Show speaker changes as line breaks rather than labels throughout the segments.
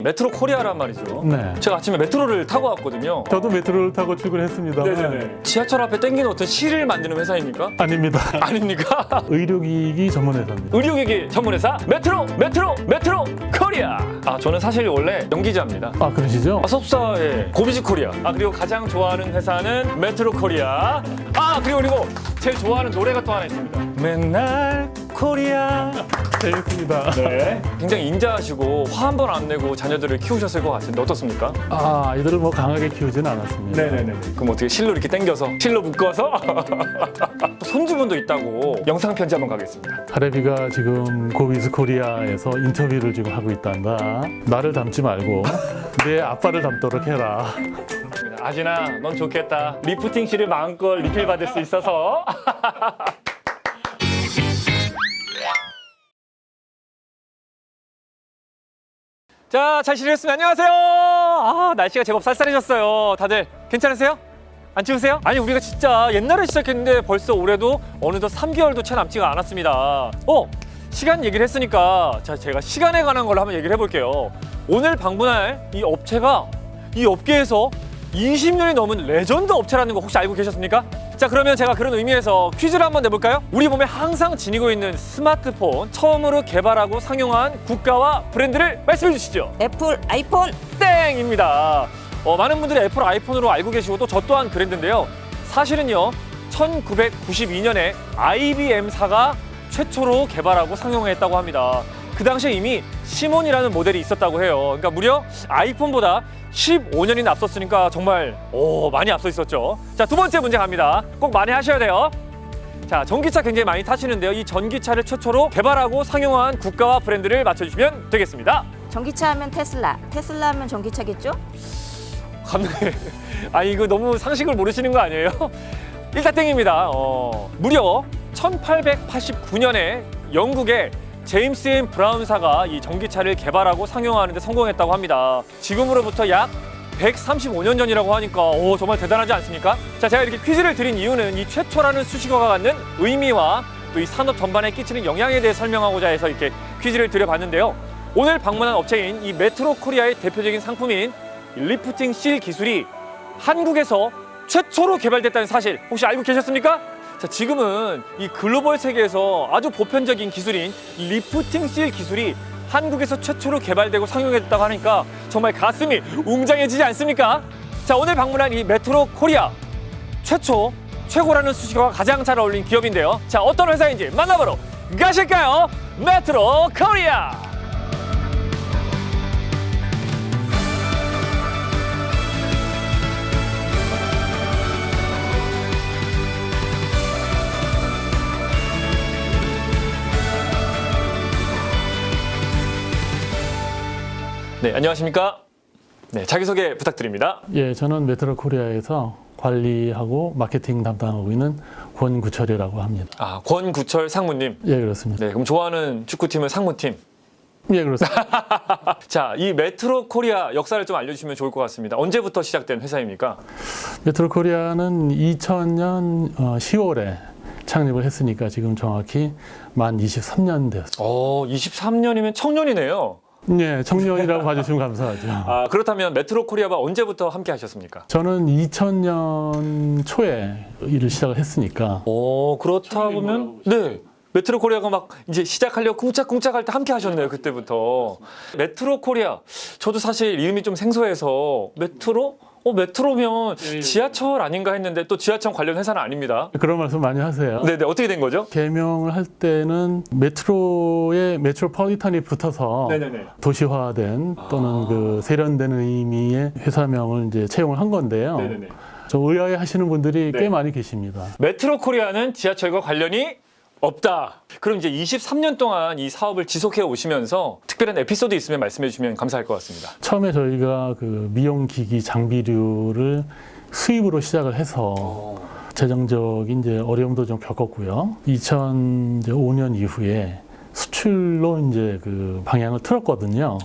메트로 코리아란 말이죠.
네.
제가 아침에 메트로를 타고 왔거든요.
저도 메트로를 타고 출근했습니다.
지하철 앞에 땡겨놓던 실을 만드는 회사입니까?
아닙니다.
아닙니까?
의료기기 전문 회사입니다.
의료기기 전문회사 메트로 코리아. 저는 사실 원래 연기자입니다.
아, 그러시죠?
소속사의 고비지 코리아. 그리고 가장 좋아하는 회사는 메트로 코리아. 그리고 제일 좋아하는 노래가 또 하나 있습니다. 맨날 코리아.
재밌습니다.
네. 굉장히 인자하시고 화 한 번 안 내고 자녀들을 키우셨을 것 같은데 어떻습니까?
아이들을 뭐 강하게 키우지는 않았습니다.
그럼 어떻게 실로 이렇게 당겨서 실로 묶어서 손주분도 있다고 영상 편지 한번 가겠습니다.
하레비가 지금 고비즈 코리아에서 인터뷰를 지금 하고 있단다. 나를 닮지 말고 내 아빠를 닮도록 해라.
아진아, 넌 좋겠다. 리프팅 실을 마음껏 리필 받을 수 있어서. 자, 잘 지내셨습니다. 안녕하세요. 날씨가 제법 쌀쌀해졌어요. 다들 괜찮으세요? 안 추우세요? 아니, 우리가 진짜 옛날에 시작했는데 벌써 올해도 어느덧 3개월도 채 남지가 않았습니다. 시간 얘기를 했으니까 제가 시간에 관한 걸로 한번 얘기를 해볼게요. 오늘 방문할 이 업체가 이 업계에서 20년이 넘은 레전드 업체라는 거 혹시 알고 계셨습니까? 자, 그러면 제가 그런 의미에서 퀴즈를 한번 내볼까요? 우리 몸에 항상 지니고 있는 스마트폰 처음으로 개발하고 상용한 국가와 브랜드를 말씀해 주시죠.
애플 아이폰.
땡입니다. 많은 분들이 애플 아이폰으로 알고 계시고 또 저 또한 그랬는데요. 사실은요, 1992년에 IBM사가 최초로 개발하고 상용했다고 합니다. 그 당시에 이미 시몬이라는 모델이 있었다고 해요. 그러니까 무려 아이폰보다 15년이나 앞섰으니까 정말 많이 앞서 있었죠. 자, 두 번째 문제 갑니다. 꼭 만회하셔야 돼요. 자, 전기차 굉장히 많이 타시는데요. 이 전기차를 최초로 개발하고 상용한 국가와 브랜드를 맞춰주시면 되겠습니다.
전기차 하면 테슬라, 테슬라 하면 전기차겠죠?
감독님, 이거 너무 상식을 모르시는 거 아니에요? 일단 땡입니다. 무려 1889년에 영국의 제임스 앤 브라운사가 이 전기차를 개발하고 상용하는 데 성공했다고 합니다. 지금으로부터 약 135년 전이라고 하니까 정말 대단하지 않습니까? 자, 제가 이렇게 퀴즈를 드린 이유는 이 최초라는 수식어가 갖는 의미와 또 이 산업 전반에 끼치는 영향에 대해 설명하고자 해서 이렇게 퀴즈를 드려봤는데요. 오늘 방문한 업체인 이 메트로 코리아의 대표적인 상품인 이 리프팅 실 기술이 한국에서 최초로 개발됐다는 사실 혹시 알고 계셨습니까? 자, 지금은 이 글로벌 세계에서 아주 보편적인 기술인 리프팅 실 기술이 한국에서 최초로 개발되고 상용됐다고 하니까 정말 가슴이 웅장해지지 않습니까? 자, 오늘 방문한 이 메트로 코리아 최초, 최고라는 수식어가 가장 잘 어울리는 기업인데요. 자, 어떤 회사인지 만나보러 가실까요? 메트로 코리아! 네, 안녕하십니까? 네, 자기소개 부탁드립니다.
예, 저는 메트로 코리아에서 관리하고 마케팅 담당하고 있는 권구철이라고 합니다.
권구철 상무님.
예, 그렇습니다.
네, 그럼 좋아하는 축구팀은 상무팀.
예, 그렇습니다.
자, 이 메트로 코리아 역사를 좀 알려주시면 좋을 것 같습니다. 언제부터 시작된 회사입니까?
메트로 코리아는 2000년 10월에 창립을 했으니까 지금 정확히 만 23년 되었습니다.
23년이면 청년이네요.
예, 청년이라고 봐주시면 감사하죠.
그렇다면 메트로 코리아와 언제부터 함께 하셨습니까?
저는 2000년 초에 일을 시작을 했으니까.
그렇다 보면 네. 메트로 코리아가 막 이제 시작하려고 쿵짝쿵짝 할 때 함께 하셨네요, 그때부터. 메트로 코리아. 저도 사실 이름이 좀 생소해서 메트로? 메트로면 지하철 아닌가 했는데 또 지하철 관련 회사는 아닙니다.
그런 말씀 많이 하세요.
네네, 어떻게 된 거죠?
개명을 할 때는 메트로에 메트로폴리탄이 붙어서
네네네.
도시화된 또는 그 세련된 의미의 회사명을 이제 채용을 한 건데요.
네네네.
좀 의아해 하시는 분들이
네.
꽤 많이 계십니다.
메트로 코리아는 지하철과 관련이 없다. 그럼 이제 23년 동안 이 사업을 지속해 오시면서 특별한 에피소드 있으면 말씀해 주시면 감사할 것 같습니다.
처음에 저희가 그 미용기기 장비류를 수입으로 시작을 해서 재정적인 이제 어려움도 좀 겪었고요. 2005년 이후에 수출로 이제 그 방향을 틀었거든요.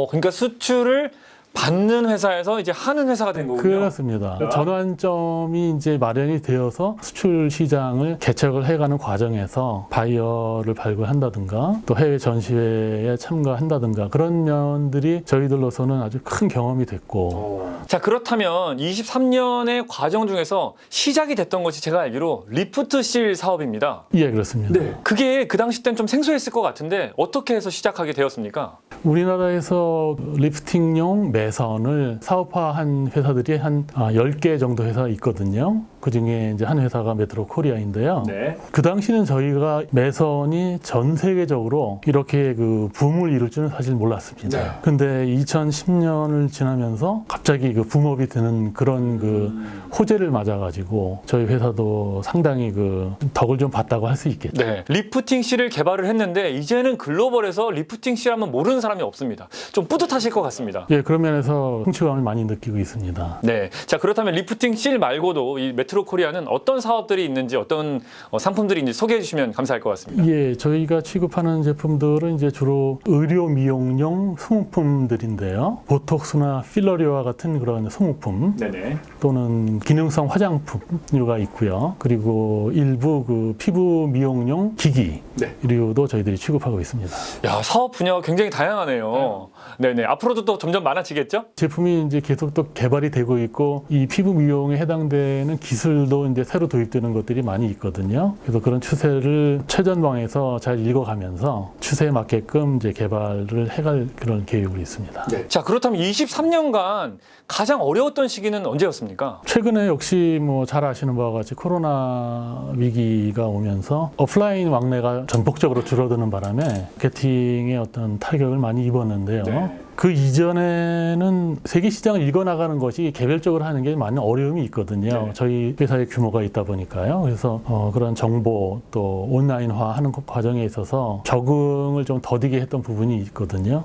그러니까 수출을 받는 회사에서 이제 하는 회사가 된 거군요.
그렇습니다. 전환점이 이제 마련이 되어서 수출 시장을 개척을 해가는 과정에서 바이어를 발굴한다든가 또 해외 전시회에 참가한다든가 그런 면들이 저희들로서는 아주 큰 경험이 됐고
자, 그렇다면 23년의 과정 중에서 시작이 됐던 것이 제가 알기로 리프트실 사업입니다.
예, 그렇습니다.
그게 그 당시 땐 좀 생소했을 것 같은데 어떻게 해서 시작하게 되었습니까?
우리나라에서 리프팅용 매선을 사업화한 회사들이 한 10개 정도 회사가 있거든요. 그 중에 이제 한 회사가 메트로 코리아인데요.
네.
그 당시는 저희가 매선이 전 세계적으로 이렇게 그 붐을 이룰 줄은 사실 몰랐습니다.
네.
근데 2010년을 지나면서 갑자기 그 붐업이 되는 그런 그 호재를 맞아가지고 저희 회사도 상당히 그 덕을 좀 봤다고 할 수 있겠죠.
네. 리프팅실을 개발을 했는데 이제는 글로벌에서 리프팅실 하면 모르는 사람이 없습니다. 좀 뿌듯하실 것 같습니다.
예, 그런 면에서 성취감을 많이 느끼고 있습니다.
네. 자, 그렇다면 리프팅실 말고도 이 메트로 코리아는 어떤 사업들이 있는지 어떤 상품들이 있는지 소개해 주시면 감사할 것 같습니다.
예, 저희가 취급하는 제품들은 이제 주로 의료 미용용 소모품들인데요. 보톡스나 필러리와 같은 그런 소모품
네네.
또는 기능성 화장품류가 있고요. 그리고 일부 그 피부 미용용 기기
네.
류도 저희들이 취급하고 있습니다.
야, 사업 분야가 굉장히 다양하네요. 네네. 앞으로도 또 점점 많아지겠죠?
제품이 이제 계속 또 개발이 되고 있고 이 피부 미용에 해당되는 기술도 이제 새로 도입되는 것들이 많이 있거든요. 그래서 그런 추세를 최전방에서 잘 읽어가면서 추세에 맞게끔 이제 개발을 해갈 그런 계획이 있습니다.
자, 그렇다면 23년간 가장 어려웠던 시기는 언제였습니까?
최근에 역시 뭐 잘 아시는 바와 같이 코로나 위기가 오면서 오프라인 왕래가 전폭적으로 줄어드는 바람에 마케팅에 어떤 타격을 많이 입었는데요.
네.
그 이전에는 세계 시장을 읽어나가는 것이 개별적으로 하는 게 많은 어려움이 있거든요.
네.
저희 회사의 규모가 있다 보니까요. 그래서 그런 정보 또 온라인화하는 과정에 있어서 적응을 좀 더디게 했던 부분이 있거든요.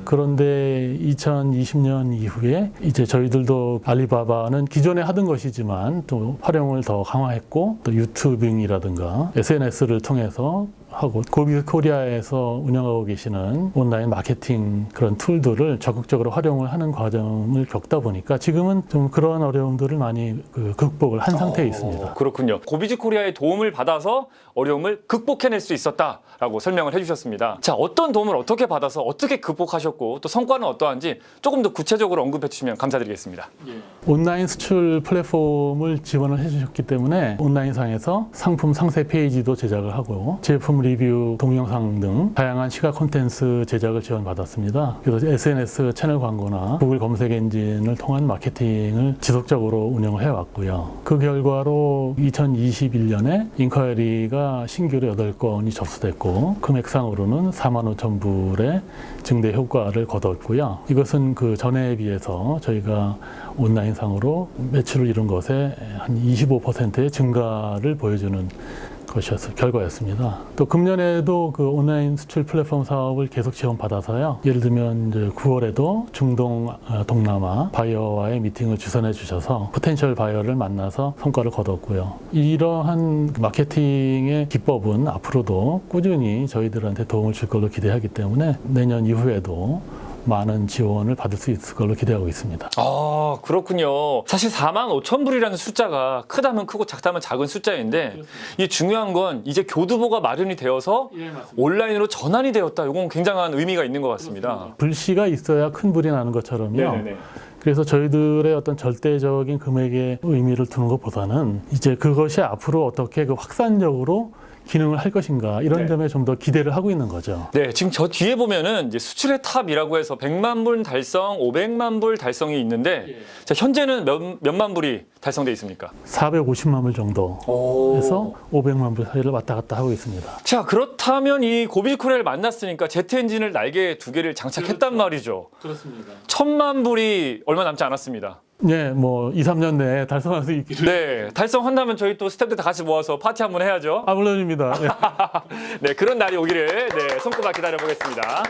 그런데 2020년 이후에 이제 저희들도 알리바바는 기존에 하던 것이지만 또 활용을 더 강화했고 또 유튜빙이라든가 SNS를 통해서 하고 고비스 코리아에서 운영하고 계시는 온라인 마케팅 그런 툴들을 적극적으로 활용을 하는 과정을 겪다 보니까 지금은 좀 그런 어려움들을 많이 극복을 한 상태에 있습니다.
그렇군요. 고비즈 코리아의 도움을 받아서 어려움을 극복해낼 수 있었다라고 설명을 해주셨습니다. 자, 어떤 도움을 어떻게 받아서 어떻게 극복하셨고 또 성과는 어떠한지 조금 더 구체적으로 언급해 주시면 감사드리겠습니다.
온라인 수출 플랫폼을 지원을 해주셨기 때문에 온라인상에서 상품 상세 페이지도 제작을 하고 제품 리뷰 동영상 등 다양한 시각 콘텐츠 제작을 지원받았습니다. 그래서 SNS 채널 광고나 구글 검색 엔진을 통한 마케팅을 지속적으로 운영을 해왔고요. 그 결과로 2021년에 인ኳ리가 신규로 8건이 접수됐고 금액상으로는 45,000불의 증대 효과를 거뒀고요. 이것은 그 전해에 비해서 저희가 온라인상으로 매출을 이룬 것에 한 25%의 증가를 보여주는 결과였습니다. 또 금년에도 그 온라인 수출 플랫폼 사업을 계속 지원받아서요. 예를 들면 이제 9월에도 중동, 동남아 바이어와의 미팅을 주선해 주셔서 포텐셜 바이어를 만나서 성과를 거뒀고요. 이러한 마케팅의 기법은 앞으로도 꾸준히 저희들한테 도움을 줄 걸로 기대하기 때문에 내년 이후에도 많은 지원을 받을 수 있을 걸로 기대하고 있습니다.
아, 그렇군요. 사실 45,000불이라는 숫자가 크다면 크고 작다면 작은 숫자인데 이 중요한 건 이제 교두보가 마련이 되어서 온라인으로 전환이 되었다. 이건 굉장한 의미가 있는 것 같습니다.
불씨가 있어야 큰 불이 나는 것처럼요. 그래서 저희들의 어떤 절대적인 금액의 의미를 두는 것보다는 이제 그것이 앞으로 어떻게 그 확산적으로 기능을 할 것인가 이런 점에 좀 더 기대를 하고 있는 거죠.
네, 지금 저 뒤에 보면은 이제 수출의 탑이라고 해서 100만 불 달성, 500만 불 달성이 있는데 자, 현재는 몇만 불이 달성돼 있습니까?
450만 불 정도에서 500만 불 사이를 왔다 갔다 하고 있습니다.
자, 그렇다면 이 고비즈 코리아를 만났으니까 제트 엔진을 날개 2개를 장착했단 말이죠.
그렇습니다.
1,000만 불이 얼마 남지 않았습니다.
네, 뭐 2, 3년 내에 달성할 수 있기를.
네, 달성한다면 저희 또 스태프들 다 같이 모아서 파티 한번 해야죠.
아, 물론입니다. 네.
네, 그런 날이 오기를 손꼽아 기다려보겠습니다.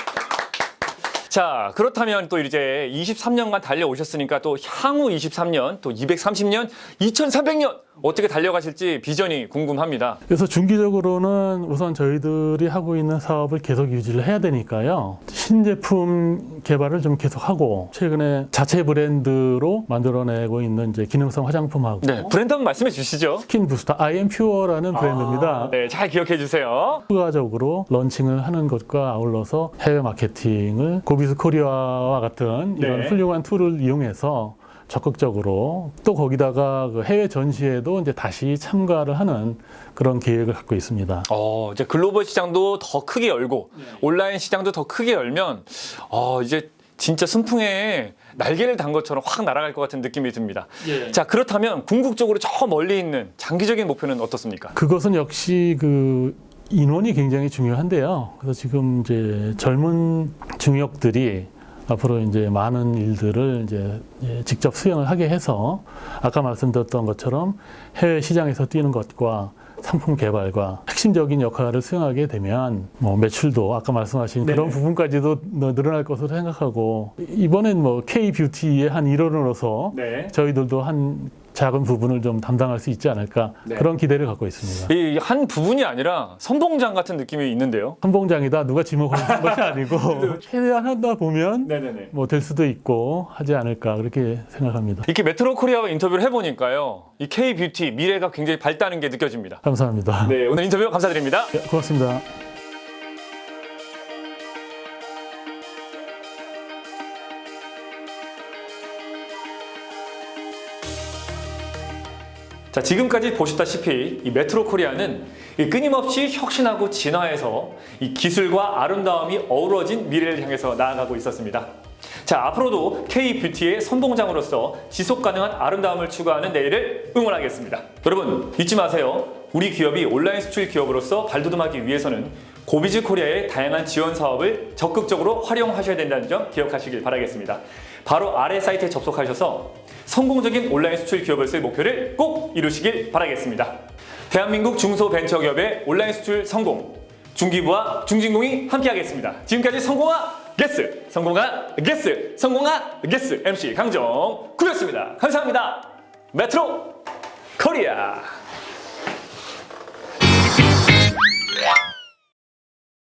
자, 그렇다면 또 이제 23년간 달려오셨으니까 또 향후 23년, 또 230년, 2300년 어떻게 달려가실지 비전이 궁금합니다.
그래서 중기적으로는 우선 저희들이 하고 있는 사업을 계속 유지를 해야 되니까요. 신제품 개발을 좀 계속하고 최근에 자체 브랜드로 만들어내고 있는 이제 기능성 화장품하고
네, 브랜드 한번 말씀해 주시죠.
스킨 부스터 IM퓨어라는 브랜드입니다.
네, 잘 기억해 주세요.
추가적으로 런칭을 하는 것과 아울러서 해외 마케팅을 고비스 코리아와 같은 이런
네.
훌륭한 툴을 이용해서 적극적으로 또 거기다가 그 해외 전시에도 이제 다시 참가를 하는 그런 계획을 갖고 있습니다.
이제 글로벌 시장도 더 크게 열고 온라인 시장도 더 크게 열면 이제 진짜 순풍에 날개를 단 것처럼 확 날아갈 것 같은 느낌이 듭니다. 자, 그렇다면 궁극적으로 저 멀리 있는 장기적인 목표는 어떻습니까?
그것은 역시 그 인원이 굉장히 중요한데요. 그래서 지금 이제 젊은 중역들이 앞으로 이제 많은 일들을 이제 직접 수행을 하게 해서 아까 말씀드렸던 것처럼 해외 시장에서 뛰는 것과 상품 개발과 핵심적인 역할을 수행하게 되면 뭐 매출도 아까 말씀하신 그런 부분까지도 늘어날 것으로 생각하고 이번엔 뭐 K-뷰티의 한 일원으로서 저희들도 한 작은 부분을 좀 담당할 수 있지 않을까 그런 기대를 갖고 있습니다.
이 한 부분이 아니라 선봉장 같은 느낌이 있는데요.
선봉장이다 누가 지목을 한 것이 아니고 최대한 하다 보면 뭐 될 수도 있고 하지 않을까 그렇게 생각합니다.
이렇게 메트로 코리아와 인터뷰를 해보니까요. 이 K-뷰티 미래가 굉장히 밝다는 게 느껴집니다.
감사합니다.
네, 오늘 인터뷰 감사드립니다.
네, 고맙습니다.
자, 지금까지 보셨다시피 이 메트로 코리아는 이 끊임없이 혁신하고 진화해서 이 기술과 아름다움이 어우러진 미래를 향해서 나아가고 있었습니다. 자, 앞으로도 K-뷰티의 선봉장으로서 지속 가능한 아름다움을 추구하는 내일을 응원하겠습니다. 여러분, 잊지 마세요. 우리 기업이 온라인 수출 기업으로서 발돋움하기 위해서는 고비즈 코리아의 다양한 지원 사업을 적극적으로 활용하셔야 된다는 점 기억하시길 바라겠습니다. 바로 아래 사이트에 접속하셔서 성공적인 온라인 수출 기업을 쓸 목표를 꼭 이루시길 바라겠습니다. 대한민국 중소벤처기업의 온라인 수출 성공, 중기부와 중진공이 함께하겠습니다. 지금까지 성공아 게스, 성공아 게스, 성공아 게스 MC 강정구였습니다. 감사합니다. 메트로 코리아.